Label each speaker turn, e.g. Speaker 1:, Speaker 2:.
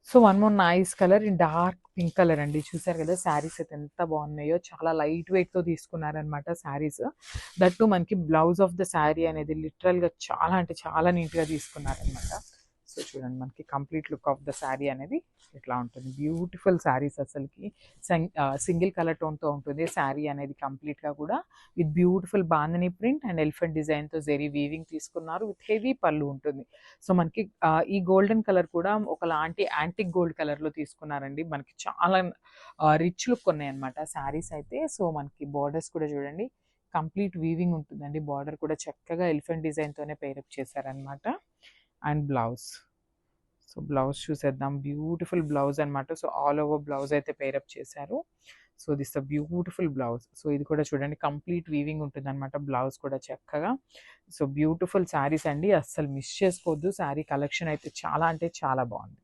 Speaker 1: So one more nice colour in dark pink colour అండి. చూసారు కదా శారీస్ అయితే ఎంత బాగున్నాయో, చాలా లైట్ వెయిట్తో తీసుకున్నారనమాట శారీస్. దట్టు మనకి బ్లౌజ్ ఆఫ్ ద శారీ అనేది లిటరల్గా చాలా అంటే చాలా నీట్గా తీసుకున్నారనమాట. సో చూడండి మనకి complete look of the sari అనేది ఇట్లా ఉంటుంది. బ్యూటిఫుల్ శారీస్ అసలుకి సింగిల్ కలర్ టోన్తో ఉంటుంది శారీ అనేది కంప్లీట్గా కూడా, with beautiful bandhani print and elephant డిజైన్తో జెరీ వీవింగ్ తీసుకున్నారు. విత్ హెవీ పళ్ళు ఉంటుంది. సో మనకి ఈ గోల్డెన్ కలర్ కూడా ఒకలాంటి యాంటిక్ గోల్డ్ కలర్లో తీసుకున్నారండి. మనకి చాలా రిచ్ లుక్ ఉన్నాయి అనమాట శారీస్ అయితే. సో మనకి బార్డర్స్ కూడా చూడండి కంప్లీట్ వీవింగ్ ఉంటుందండి. బార్డర్ కూడా చక్కగా ఎలిఫెంట్ డిజైన్తోనే పేరప్ చేశారనమాట. అండ్ బ్లౌజ్, సో బ్లౌజ్ చూసేద్దాం. బ్యూటిఫుల్ బ్లౌజ్ అనమాట. సో ఆల్ ఓవర్ బ్లౌజ్ అయితే పేరప్ చేశారు. So this the beautiful blouse. So ఇది కూడా చూడండి కంప్లీట్ వీవింగ్ ఉంటుంది అనమాట. బ్లౌజ్ కూడా చక్కగా. సో బ్యూటిఫుల్ శారీస్ అండి, అస్సలు మిస్ చేసుకోవద్దు. శారీ కలెక్షన్ అయితే చాలా అంటే చాలా బాగుంది.